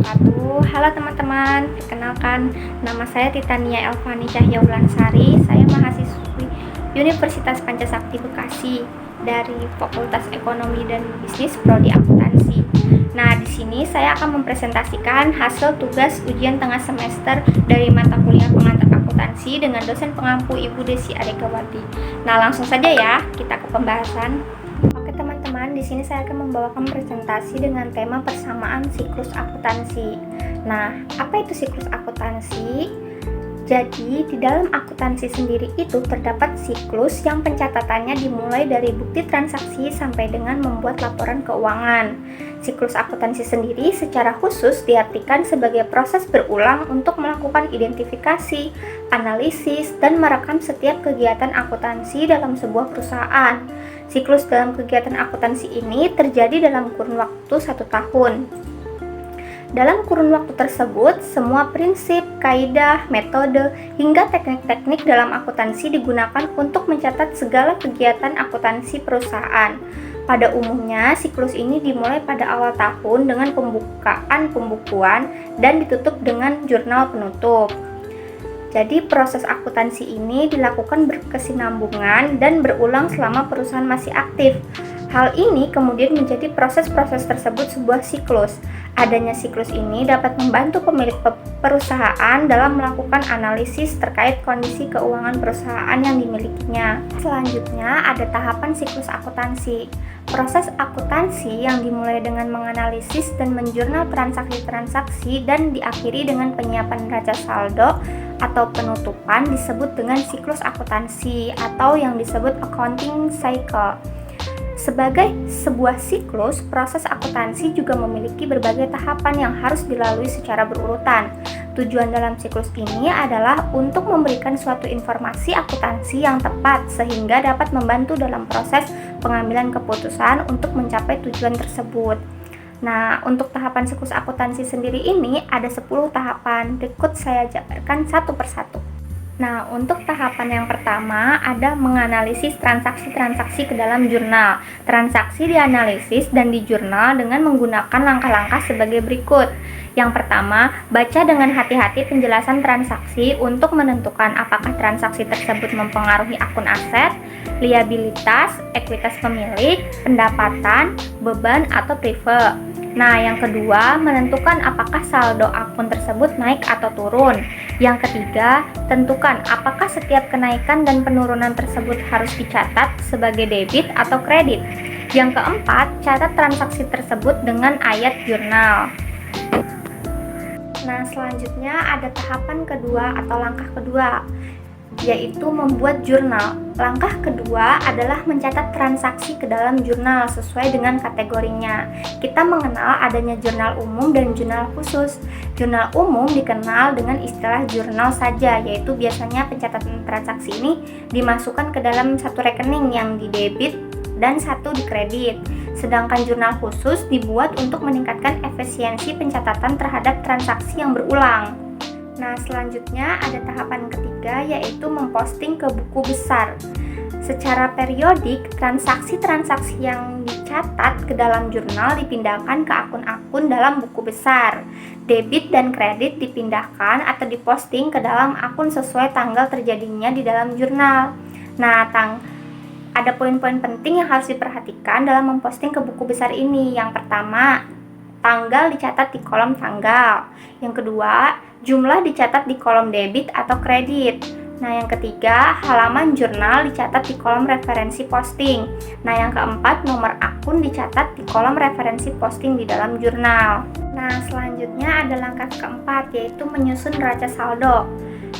wabarakatuh. Halo teman-teman, perkenalkan nama saya Titania Elvani Cahya Wulansari. Saya mahasiswi Universitas Pancasakti Bekasi dari Fakultas Ekonomi dan Bisnis Prodi Akuntansi. Nah, di sini saya akan mempresentasikan hasil tugas ujian tengah semester dari mata kuliah pengantar akuntansi dengan dosen pengampu Ibu Desi Adegawati. Nah, langsung saja ya, kita ke pembahasan. Oke teman-teman, di sini saya akan membawakan presentasi dengan tema persamaan siklus akuntansi. Nah, apa itu siklus akuntansi? Jadi, di dalam akuntansi sendiri itu terdapat siklus yang pencatatannya dimulai dari bukti transaksi sampai dengan membuat laporan keuangan. Siklus akuntansi sendiri secara khusus diartikan sebagai proses berulang untuk melakukan identifikasi, analisis, dan merekam setiap kegiatan akuntansi dalam sebuah perusahaan. Siklus dalam kegiatan akuntansi ini terjadi dalam kurun waktu 1 tahun. Dalam kurun waktu tersebut, semua prinsip, kaidah, metode, hingga teknik-teknik dalam akuntansi digunakan untuk mencatat segala kegiatan akuntansi perusahaan. Pada umumnya, siklus ini dimulai pada awal tahun dengan pembukaan pembukuan dan ditutup dengan jurnal penutup. Jadi, proses akuntansi ini dilakukan berkesinambungan dan berulang selama perusahaan masih aktif. Hal ini kemudian menjadi proses-proses tersebut sebuah siklus. Adanya siklus ini dapat membantu pemilik perusahaan dalam melakukan analisis terkait kondisi keuangan perusahaan yang dimilikinya. Selanjutnya, ada tahapan siklus akuntansi. Proses akuntansi yang dimulai dengan menganalisis dan menjurnal transaksi-transaksi dan diakhiri dengan penyiapan neraca saldo atau penutupan disebut dengan siklus akuntansi atau yang disebut accounting cycle. Sebagai sebuah siklus, proses akuntansi juga memiliki berbagai tahapan yang harus dilalui secara berurutan. Tujuan dalam siklus ini adalah untuk memberikan suatu informasi akuntansi yang tepat sehingga dapat membantu dalam proses pengambilan keputusan untuk mencapai tujuan tersebut. Nah, untuk tahapan siklus akuntansi sendiri ini ada 10 tahapan. Berikut saya jabarkan satu persatu. Nah, untuk tahapan yang pertama ada menganalisis transaksi-transaksi ke dalam jurnal. Transaksi dianalisis dan dijurnal dengan menggunakan langkah-langkah sebagai berikut. Yang pertama, baca dengan hati-hati penjelasan transaksi untuk menentukan apakah transaksi tersebut mempengaruhi akun aset, liabilitas, ekuitas pemilik, pendapatan, beban, atau prive. Nah, yang kedua, menentukan apakah saldo akun tersebut naik atau turun. Yang ketiga, tentukan apakah setiap kenaikan dan penurunan tersebut harus dicatat sebagai debit atau kredit. Yang keempat, catat transaksi tersebut dengan ayat jurnal. Nah, selanjutnya ada tahapan kedua atau langkah kedua, yaitu membuat jurnal. Langkah kedua adalah mencatat transaksi ke dalam jurnal sesuai dengan kategorinya. Kita mengenal adanya jurnal umum dan jurnal khusus. Jurnal umum dikenal dengan istilah jurnal saja, yaitu biasanya pencatatan transaksi ini dimasukkan ke dalam satu rekening yang di debit dan satu di kredit. Sedangkan jurnal khusus dibuat untuk meningkatkan efisiensi pencatatan terhadap transaksi yang berulang. Nah, selanjutnya ada tahapan ketiga, yaitu memposting ke buku besar. Secara periodik, transaksi-transaksi yang dicatat ke dalam jurnal dipindahkan ke akun-akun dalam buku besar. Debit dan kredit dipindahkan atau diposting ke dalam akun sesuai tanggal terjadinya di dalam jurnal. Nah, ada poin-poin penting yang harus diperhatikan dalam memposting ke buku besar ini. Yang pertama, tanggal dicatat di kolom tanggal. Yang kedua, jumlah dicatat di kolom debit atau kredit. Nah, yang ketiga, halaman jurnal dicatat di kolom referensi posting. Nah, yang keempat, nomor akun dicatat di kolom referensi posting di dalam jurnal. Nah, selanjutnya ada langkah keempat, yaitu menyusun neraca saldo.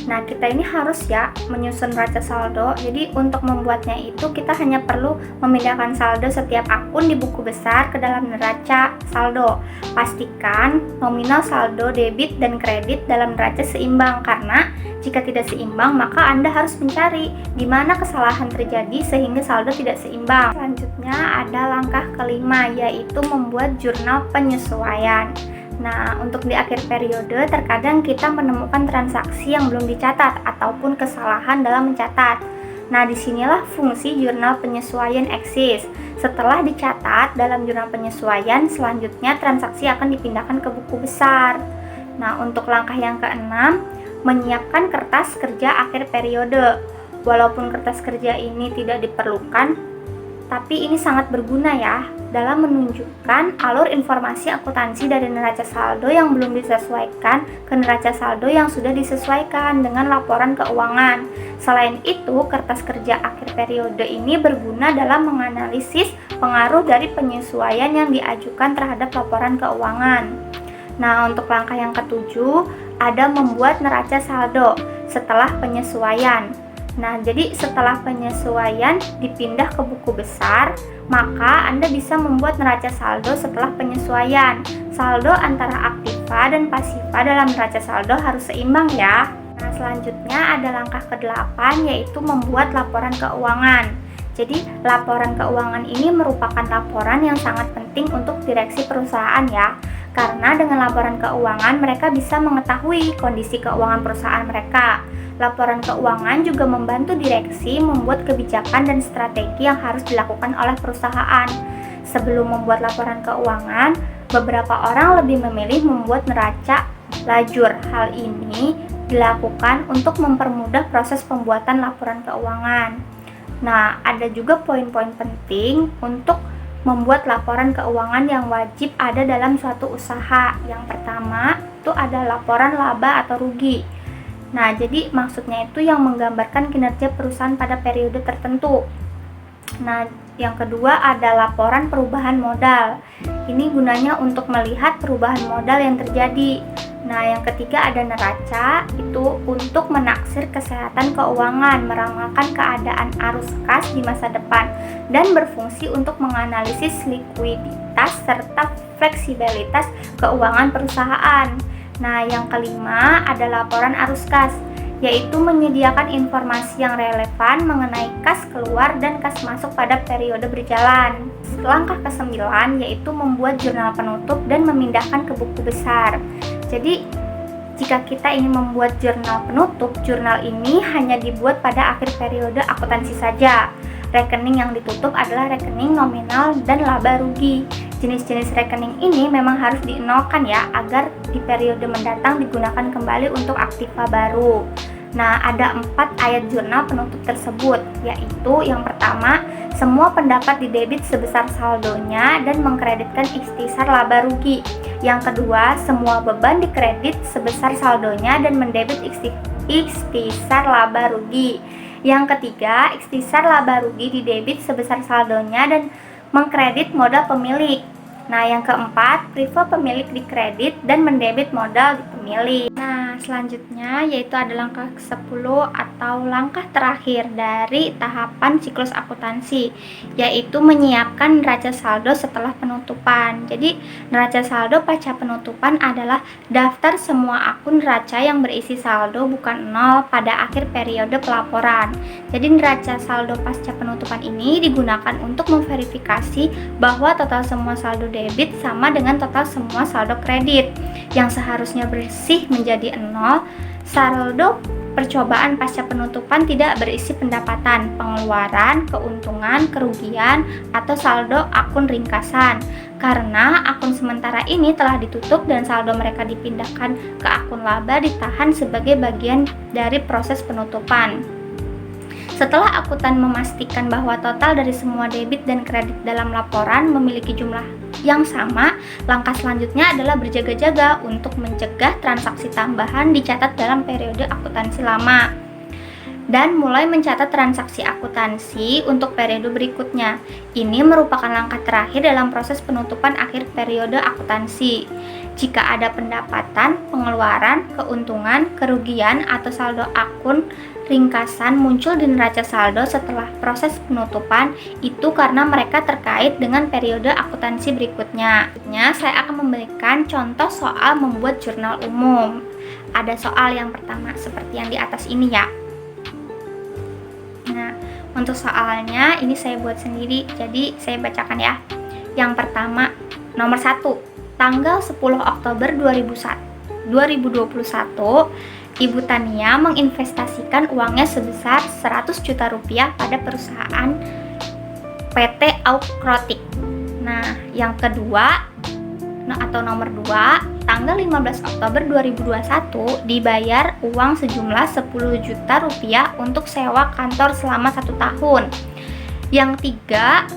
Nah, kita ini harus ya menyusun neraca saldo. Jadi untuk membuatnya itu kita hanya perlu memindahkan saldo setiap akun di buku besar ke dalam neraca saldo. Pastikan nominal saldo debit dan kredit dalam neraca seimbang, karena jika tidak seimbang maka Anda harus mencari di mana kesalahan terjadi sehingga saldo tidak seimbang. Selanjutnya ada langkah kelima, yaitu membuat jurnal penyesuaian. Nah, untuk di akhir periode terkadang kita menemukan transaksi yang belum dicatat ataupun kesalahan dalam mencatat. Nah, disinilah fungsi jurnal penyesuaian eksis. Setelah dicatat dalam jurnal penyesuaian, selanjutnya transaksi akan dipindahkan ke buku besar. Nah, untuk langkah yang keenam, menyiapkan kertas kerja akhir periode. Walaupun kertas kerja ini tidak diperlukan, tapi ini sangat berguna ya dalam menunjukkan alur informasi akuntansi dari neraca saldo yang belum disesuaikan ke neraca saldo yang sudah disesuaikan dengan laporan keuangan. Selain itu, kertas kerja akhir periode ini berguna dalam menganalisis pengaruh dari penyesuaian yang diajukan terhadap laporan keuangan. Nah, untuk langkah yang ketujuh, ada membuat neraca saldo setelah penyesuaian. Nah, jadi setelah penyesuaian dipindah ke buku besar, maka Anda bisa membuat neraca saldo setelah penyesuaian. Saldo antara aktiva dan pasiva dalam neraca saldo harus seimbang ya. Nah, selanjutnya ada langkah ke-8, yaitu membuat laporan keuangan. Jadi, laporan keuangan ini merupakan laporan yang sangat penting untuk direksi perusahaan ya. Karena dengan laporan keuangan mereka bisa mengetahui kondisi keuangan perusahaan mereka. Laporan keuangan juga membantu direksi membuat kebijakan dan strategi yang harus dilakukan oleh perusahaan. Sebelum membuat laporan keuangan, beberapa orang lebih memilih membuat neraca lajur. Hal ini dilakukan untuk mempermudah proses pembuatan laporan keuangan. Nah, ada juga poin-poin penting untuk membuat laporan keuangan yang wajib ada dalam suatu usaha. Yang pertama, itu ada laporan laba atau rugi. Nah, jadi maksudnya itu yang menggambarkan kinerja perusahaan pada periode tertentu. Nah, yang kedua ada laporan perubahan modal. Ini gunanya untuk melihat perubahan modal yang terjadi. Nah, yang ketiga ada neraca, itu untuk menaksir kesehatan keuangan, meramalkan keadaan arus kas di masa depan, dan berfungsi untuk menganalisis likuiditas serta fleksibilitas keuangan perusahaan. Nah, yang kelima ada laporan arus kas, yaitu menyediakan informasi yang relevan mengenai kas keluar dan kas masuk pada periode berjalan. Langkah ke-9 yaitu membuat jurnal penutup dan memindahkan ke buku besar. Jadi, jika kita ingin membuat jurnal penutup, jurnal ini hanya dibuat pada akhir periode akuntansi saja. Rekening yang ditutup adalah rekening nominal dan laba rugi. Jenis-jenis rekening ini memang harus dienolkan ya, agar di periode mendatang digunakan kembali untuk aktiva baru. Nah, ada 4 ayat jurnal penutup tersebut, yaitu yang pertama, semua pendapat didebit sebesar saldonya dan mengkreditkan ikhtisar laba rugi. Yang kedua, semua beban dikredit sebesar saldonya dan mendebit ikhtisar laba rugi. Yang ketiga, ikhtisar laba rugi didebit sebesar saldonya dan mengkredit modal pemilik. Nah, yang keempat, priva pemilik dikredit dan mendebit modal di pemilik. Nah, selanjutnya yaitu ada langkah ke-10 atau langkah terakhir dari tahapan siklus akuntansi, yaitu menyiapkan neraca saldo setelah penutupan. Jadi, neraca saldo pasca penutupan adalah daftar semua akun neraca yang berisi saldo bukan nol pada akhir periode pelaporan. Jadi, neraca saldo pasca penutupan ini digunakan untuk memverifikasi bahwa total semua saldo debit sama dengan total semua saldo kredit yang seharusnya bersih menjadi 0. Saldo percobaan pasca penutupan tidak berisi pendapatan, pengeluaran, keuntungan, kerugian, atau saldo akun ringkasan karena akun sementara ini telah ditutup dan saldo mereka dipindahkan ke akun laba ditahan sebagai bagian dari proses penutupan. Setelah akuntan memastikan bahwa total dari semua debit dan kredit dalam laporan memiliki jumlah yang sama, langkah selanjutnya adalah berjaga-jaga untuk mencegah transaksi tambahan dicatat dalam periode akuntansi lama dan mulai mencatat transaksi akuntansi untuk periode berikutnya. Ini merupakan langkah terakhir dalam proses penutupan akhir periode akuntansi. Jika ada pendapatan, pengeluaran, keuntungan, kerugian, atau saldo akun ringkasan muncul di neraca saldo setelah proses penutupan, itu karena mereka terkait dengan periode akuntansi berikutnya. Saya akan memberikan contoh soal membuat jurnal umum. Ada soal yang pertama seperti yang di atas ini ya. Nah, untuk soalnya ini saya buat sendiri, jadi saya bacakan ya. Yang pertama, nomor 1, tanggal 10 Oktober 2021, Ibu Tania menginvestasikan uangnya sebesar 100 juta rupiah pada perusahaan PT Aukrotik. Nah, yang kedua, atau nomor 2, tanggal 15 Oktober 2021 dibayar uang sejumlah 10 juta rupiah untuk sewa kantor selama 1 tahun. Yang 3,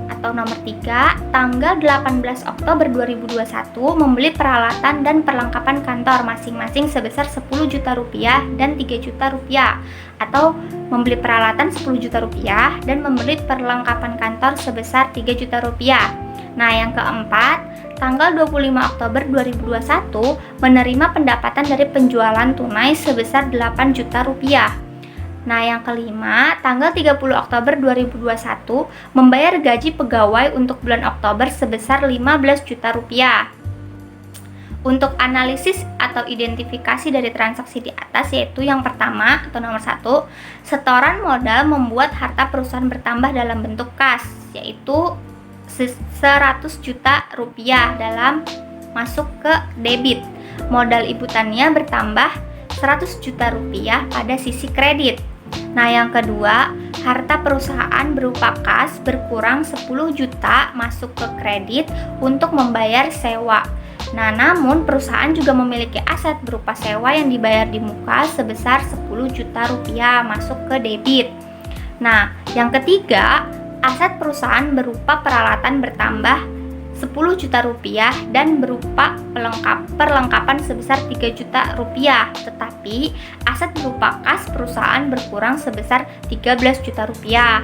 atau nomor 3, tanggal 18 Oktober 2021 membeli peralatan dan perlengkapan kantor masing-masing sebesar 10 juta rupiah dan 3 juta rupiah, atau membeli peralatan 10 juta rupiah dan membeli perlengkapan kantor sebesar 3 juta rupiah. Nah, yang keempat, tanggal 25 Oktober 2021 menerima pendapatan dari penjualan tunai sebesar 8 juta rupiah. Nah, yang kelima, tanggal 30 Oktober 2021 membayar gaji pegawai untuk bulan Oktober sebesar 15 juta rupiah. Untuk analisis atau identifikasi dari transaksi di atas, yaitu yang pertama atau nomor 1, setoran modal membuat harta perusahaan bertambah dalam bentuk kas, yaitu 100 juta rupiah dalam masuk ke debit. Modal Ibu Tania bertambah 100 juta rupiah pada sisi kredit. Nah, yang kedua, harta perusahaan berupa kas berkurang 10 juta masuk ke kredit untuk membayar sewa. Nah, namun perusahaan juga memiliki aset berupa sewa yang dibayar di muka sebesar 10 juta rupiah masuk ke debit. Nah, yang ketiga, aset perusahaan berupa peralatan bertambah 10 juta rupiah dan berupa perlengkapan sebesar 3 juta rupiah, tetapi aset berupa kas perusahaan berkurang sebesar 13 juta rupiah.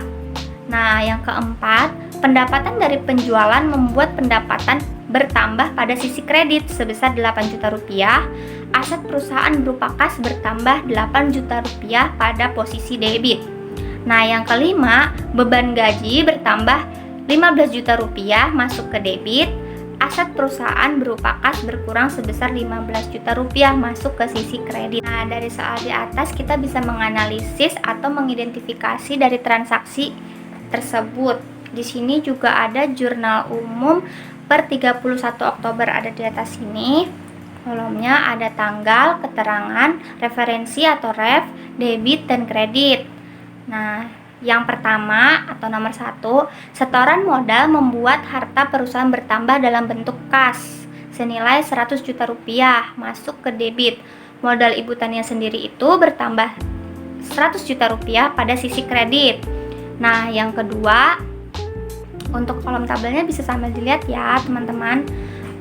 Nah, yang keempat, pendapatan dari penjualan membuat pendapatan bertambah pada sisi kredit sebesar 8 juta rupiah. Aset perusahaan berupa kas bertambah 8 juta rupiah pada posisi debit. Nah, yang kelima, beban gaji bertambah 15 juta rupiah masuk ke debit. Aset perusahaan berupa kas berkurang sebesar 15 juta rupiah masuk ke sisi kredit. Nah, dari soal di atas kita bisa menganalisis atau mengidentifikasi dari transaksi tersebut. Di sini juga ada jurnal umum per 31 Oktober ada di atas sini. Kolomnya ada tanggal, keterangan, referensi atau ref, debit dan kredit. Nah, yang pertama atau nomor 1, setoran modal membuat harta perusahaan bertambah dalam bentuk kas senilai 100 juta rupiah masuk ke debit. Modal Ibu Tania sendiri itu bertambah 100 juta rupiah pada sisi kredit. Nah, yang kedua, untuk kolom tabelnya bisa sambil dilihat ya teman-teman.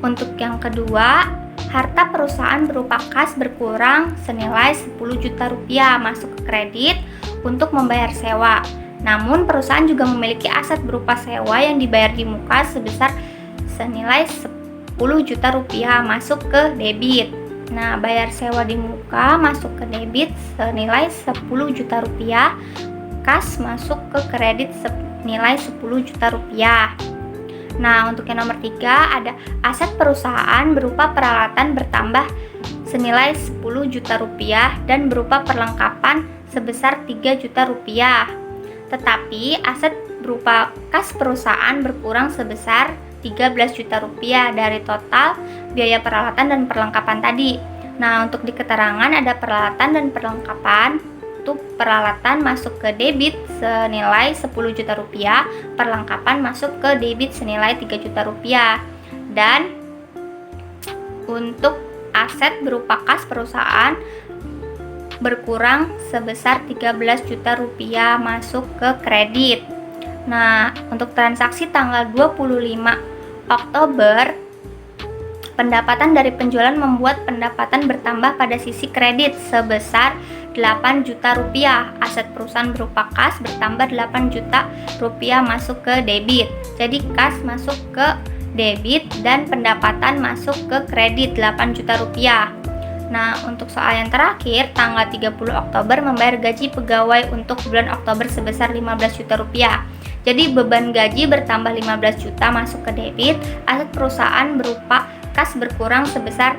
Untuk yang kedua, harta perusahaan berupa kas berkurang senilai 10 juta rupiah masuk ke kredit untuk membayar sewa. Namun perusahaan juga memiliki aset berupa sewa yang dibayar di muka sebesar senilai 10 juta rupiah masuk ke debit. Nah, bayar sewa di muka masuk ke debit senilai 10 juta rupiah, kas masuk ke kredit senilai 10 juta rupiah. Nah, untuk yang nomor 3 ada aset perusahaan berupa peralatan bertambah senilai 10 juta rupiah dan berupa perlengkapan sebesar 3 juta rupiah. Tetapi aset berupa kas perusahaan berkurang sebesar 13 juta rupiah dari total biaya peralatan dan perlengkapan tadi. Nah, untuk di keterangan ada peralatan dan perlengkapan. Untuk peralatan masuk ke debit senilai 10 juta rupiah, perlengkapan masuk ke debit senilai 3 juta rupiah. Dan untuk aset berupa kas perusahaan berkurang sebesar 13 juta rupiah masuk ke kredit. Nah, untuk transaksi tanggal 25 Oktober, pendapatan dari penjualan membuat pendapatan bertambah pada sisi kredit sebesar 8 juta rupiah. Aset perusahaan berupa kas bertambah 8 juta rupiah masuk ke debit. Jadi kas masuk ke debit dan pendapatan masuk ke kredit 8 juta rupiah. Nah, untuk soal yang terakhir, tanggal 30 Oktober membayar gaji pegawai untuk bulan Oktober sebesar 15 juta rupiah. Jadi beban gaji bertambah 15 juta masuk ke debit, aset perusahaan berupa kas berkurang sebesar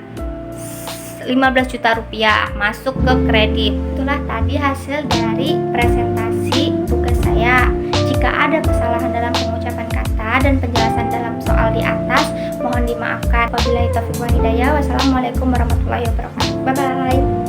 15 juta rupiah masuk ke kredit. Itulah tadi hasil dari presentasi tugas saya. Jika ada kesalahan dalam pengucapan kata dan penjelasan dalam soal di atas, mohon dimaafkan. Wabillahi taufiq wal hidayah. Wassalamualaikum warahmatullahi wabarakatuh. Bye bye.